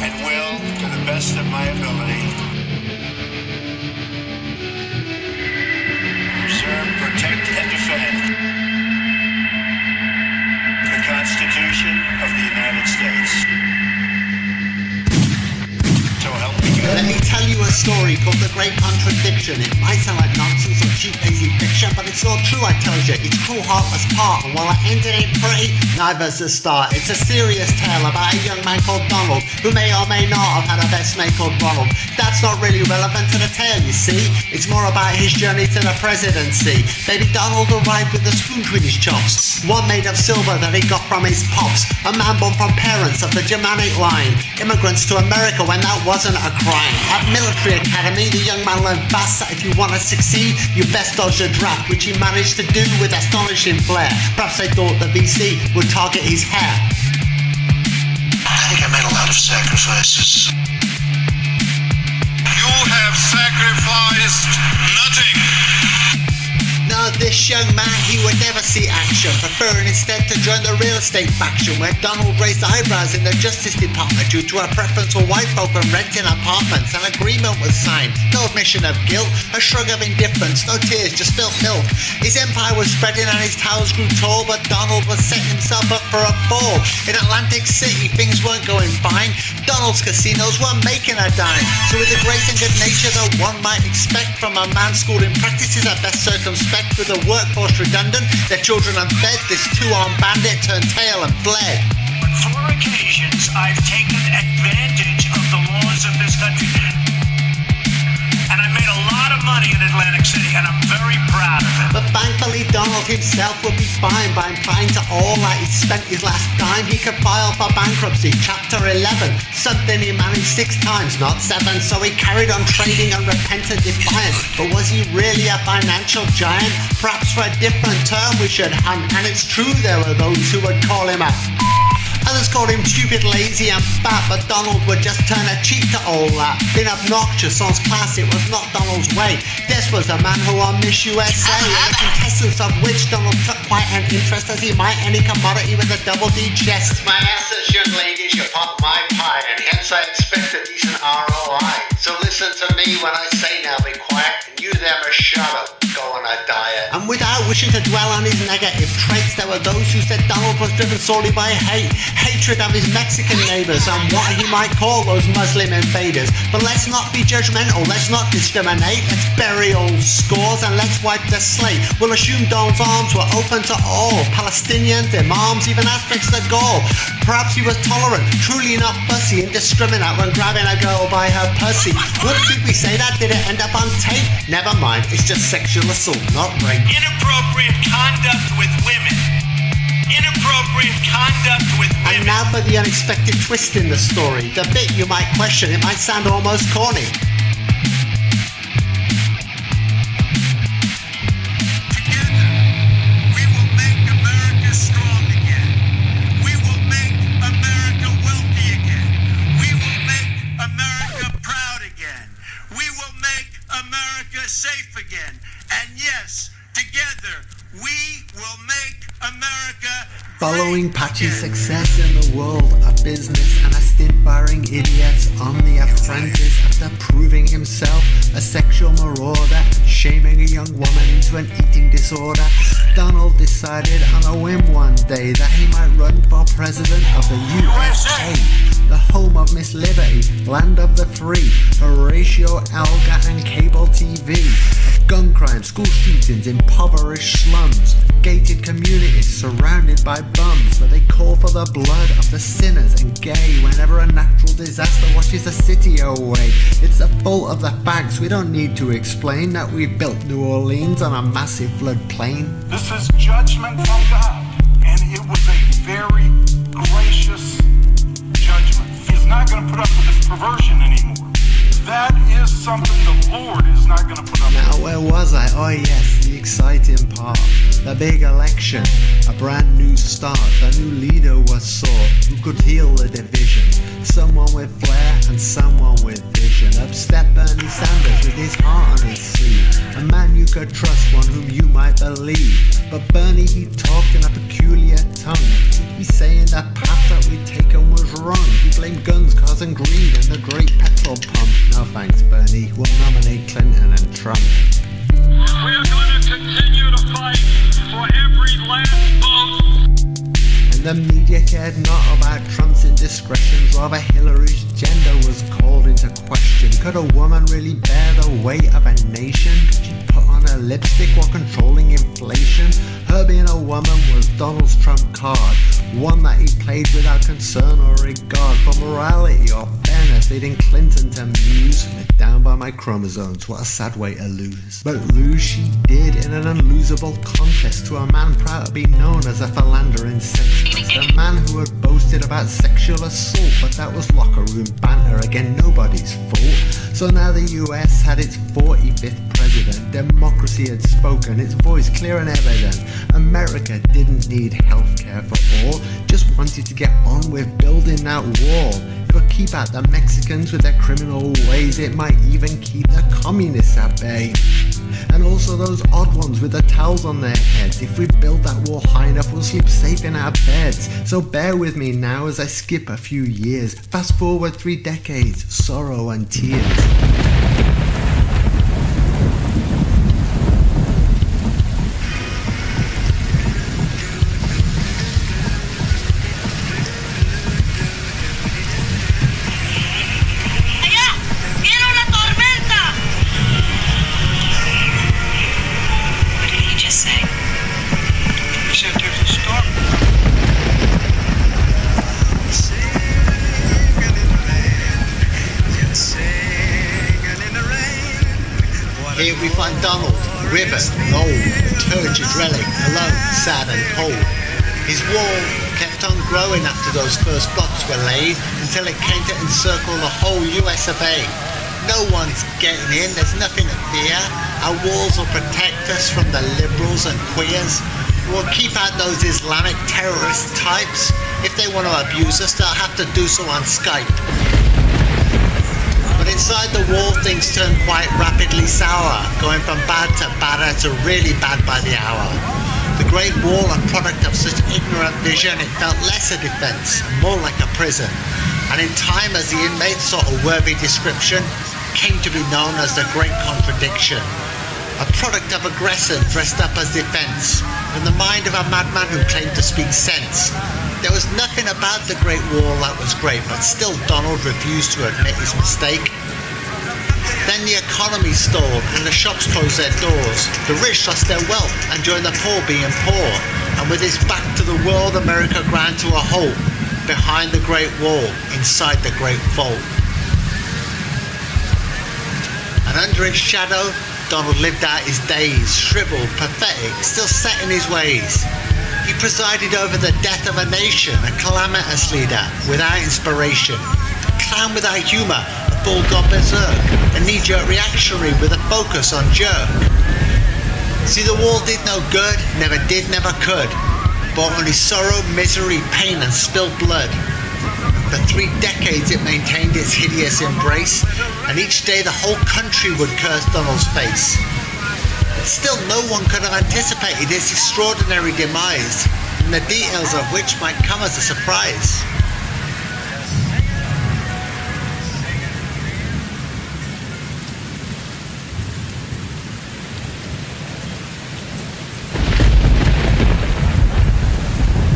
and will, to the best of my ability, preserve, protect, and defend the Constitution of the United States. So help me God. Let me tell you a story called The Great Contradiction. It might sound like nonsense or cheap, lazy fiction, but it's all true, I tell you. It's true, heartless part, and while I ended ain't pretty, neither's the start. It's a serious tale about a young man called Donald, who may or may not have had a best mate called Ronald. That's not really relevant to the tale, you see. It's more about his journey to the presidency. Baby Donald arrived with a spoon between his chops, one made of silver that he got from his pops. A man born from parents of the Germanic line, immigrants to America when that wasn't a crime. At military academy, the young man learned fast that if you want to succeed, you best dodge the draft, which he managed to do with astonishing flair. Perhaps they thought the VC would target his hair. I think I made a lot of sacrifices. You have sacrificed nothing. Now this young man, he would never see action, preferring instead to join the real estate faction, where Donald raised eyebrows in the Justice Department due to a preference for white folk when renting apartments. An agreement was signed, no admission of guilt, a shrug of indifference, no tears, just still filth. His empire was spreading and his towers grew tall, but Donald was setting himself up for a fall. In Atlantic City, things weren't going fine. Donald's casinos weren't making a dime. So with the grace and good nature that one might expect from a man schooled in practices at best circumspect, with a workforce redundant, their children unfed, this two-armed bandit turned tail and fled. On 4 occasions, I've taken advantage of the laws of this country. And I made a lot of money in Atlantic City, and I'm very proud of it. But thankfully, Donald himself would be fine by implying to all that he'd spent his last dime. He could file for bankruptcy, Chapter 11, something he managed 6 times, not 7. So he carried on trading unrepentant defiant. But was he really a financial giant? Perhaps for a different term we should hunt. And it's true there were those who would call him a others called him stupid, lazy and fat, but Donald would just turn a cheek to all that. Being obnoxious, sounds class, it was not Donald's way. This was a man who won Miss USA, and the contestants of which Donald took quite an interest, as he might any commodity with a double D chest. My answers, young ladies, you pop my pie, and hence I expect a decent ROI. So listen to me when I say now be quiet, and you them are shut up. Go on a diet. And without wishing to dwell on his negative traits, there were those who said Donald was driven solely by hatred of his Mexican neighbours and what he might call those Muslim invaders. But let's not be judgmental, let's not discriminate, let's bury old scores and let's wipe the slate. We'll assume Donald's arms were open to all, Palestinians, imams, even Aztecs of Gaul. Perhaps he was tolerant, truly not fussy, indiscriminate when grabbing a girl by her pussy. What did we say that? Did it end up on tape? Never mind, it's just sexual assault, not rape. Inappropriate conduct with women. Inappropriate conduct with women. And now for the unexpected twist in the story. The bit you might question, it might sound almost corny. Together, we will make America strong again. We will make America wealthy again. We will make America proud again. We will make America safe again. And yes, together, we will make America Following Patchy's success in the world of business and a stint firing idiots on The Apprentice after proving himself a sexual marauder, shaming a young woman into an eating disorder, Donald decided on a whim one day that he might run for president of the USA, the home of Miss Liberty, land of the free, Horatio Alga and cable TV, of gun crime, school shootings, impoverished slums, gated communities surrounded by bums, where they call for the blood of the sinners and gay whenever a natural disaster washes a city away. It's the fault of the facts, we don't need to explain that we built New Orleans on a massive floodplain. This is judgment from God, and it was a very gracious judgment. He's not going to put up with this perversion anymore. That is something the Lord is not going to put up with. Now where was I? Oh yes, the exciting part. The big election, a brand new start. The new leader was sought, who could heal the division. Someone with flair and someone with vision. Up stepped Bernie Sanders with his heart on his sleeve. A man you could trust, one whom you might believe. But Bernie, he talked in a peculiar tongue. He's saying the path that we'd taken was wrong. He blamed guns cause wars and greed and the great petrol pump. No thanks, Bernie. We'll nominate Clinton and Trump. We're going to continue to fight for every last vote. And the media cared not about Trump's indiscretions, rather Hillary's gender was called into question. Could a woman really bear the weight of a nation? Could she put on her lipstick while controlling inflation? Her being a woman was Donald's trump card, one that he played without concern or regard for morality or fairness, leading Clinton to muse. Let down by my chromosomes, what a sad way to lose. But lose she did in an unlosable contest to a man proud to be known as a philandering sex pest. A man who had boasted about sexual assault, but that was locker room banter, again nobody's fault. So now the US had its 45th president, democracy had spoken, its voice clear and evident. America didn't need healthcare for all, just wanted to get on with building that wall. It would keep out the Mexicans with their criminal ways, it might even keep the communists at bay. And also those odd ones with the towels on their heads. If we build that wall high enough, we'll sleep safe in our beds. So bear with me now as I skip a few years. Fast forward 3 decades, sorrow and tears. Here we find Donald, river, old, turgid relic, alone, sad and cold. His wall kept on growing after those first blocks were laid, until it came to encircle the whole US of A. No one's getting in, there's nothing to fear. Our walls will protect us from the liberals and queers. We'll keep out those Islamic terrorist types. If they want to abuse us, they'll have to do so on Skype. But inside the wall, things turn quite rapidly sour, going from bad to badder to really bad by the hour. The Great Wall, a product of such ignorant vision, it felt less a defense, more like a prison. And in time, as the inmates sought a worthy description, came to be known as the Great Contradiction. A product of aggression dressed up as defense, in the mind of a madman who claimed to speak sense. There was nothing about the Great Wall that was great, but still Donald refused to admit his mistake. Then the economy stalled and the shops closed their doors. The rich lost their wealth and joined the poor being poor. And with its back to the world, America ground to a halt, behind the Great Wall, inside the Great Vault. And under its shadow, Donald lived out his days, shriveled, pathetic, still set in his ways. He presided over the death of a nation, a calamitous leader without inspiration, a clown without humour, a full god berserk, a knee-jerk reactionary with a focus on jerk. See, the wall did no good, never did, never could, brought only sorrow, misery, pain and spilled blood. For 3 decades it maintained its hideous embrace, and each day the whole country would curse Donald's face. Still, no one could have anticipated its extraordinary demise, and the details of which might come as a surprise.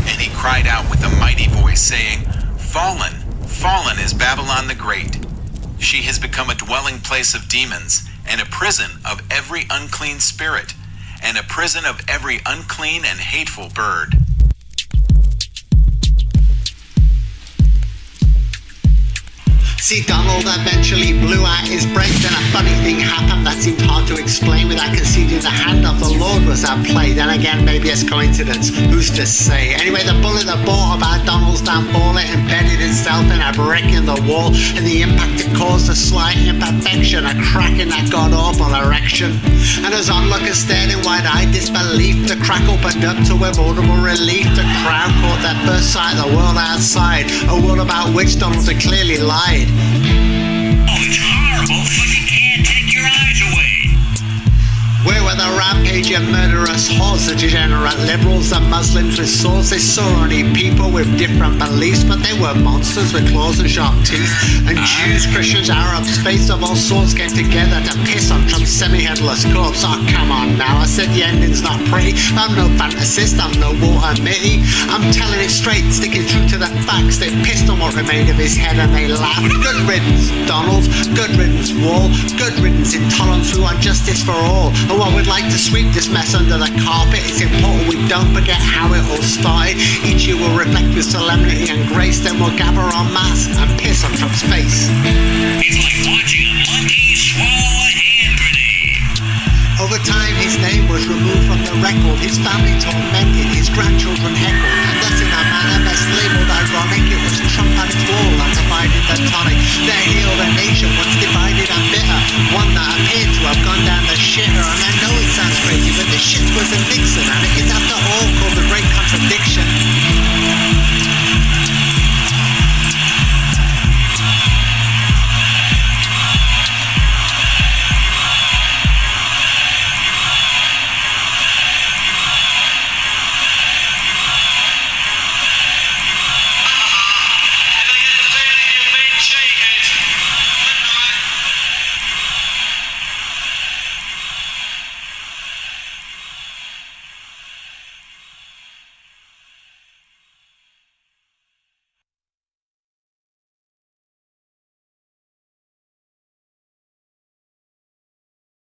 And he cried out with a mighty voice, saying, "Fallen, fallen is Babylon the Great. She has become a dwelling place of demons, and a prison of every unclean spirit, and a prison of every unclean and hateful bird." See, Donald eventually blew out his brains, and a funny thing happened that seemed hard to explain without conceding the hand of the Lord was at play. Then again, maybe it's coincidence, who's to say? Anyway, the bullet that brought about Donald's downfall, it embedded itself in a brick in the wall, and the impact it caused a slight imperfection, a crack in that god-awful erection. And as onlookers stared in wide-eyed disbelief, the crack opened up to with audible relief. The crowd caught their first sight of the world outside, a world about which Donald had clearly lied. Oh, it's horrible, but you can't take your eyes away. Where were the rampaging murderous hordes, the degenerate liberals and Muslims with swords. They saw only people with different beliefs, but they were monsters with claws and sharp teeth. And Jews, Christians, Arabs, faiths of all sorts came together to piss on Trump's semi-headless corpse. Oh, come on now, I said the ending's not pretty. I'm no fantasist, I'm no Walter Mitty. I'm telling it straight, sticking true to the facts. They pissed on what remained of his head and they laughed. Good riddance, Donald. Good riddance, Wall. Good riddance, intolerance. We want justice for all. And while we'd like to sweep this mess under the carpet, it's important we don't forget how it all started. Each year will reflect with solemnity and grace. Then we'll gather en masse and piss on Trump's face. It's like watching a monkey swallow a hand grenade. Over time, his name was removed from the record. His family tormented, his grandchildren heckled. And thus, in a manner best labeled ironic, it was Trump and his wall that divided the tonic. They healed a nation once divided and bitter, one that appeared to have gone down the shitter. And I know it sounds crazy, but this shit was a Nixon, and it is after all called the Great Contradiction.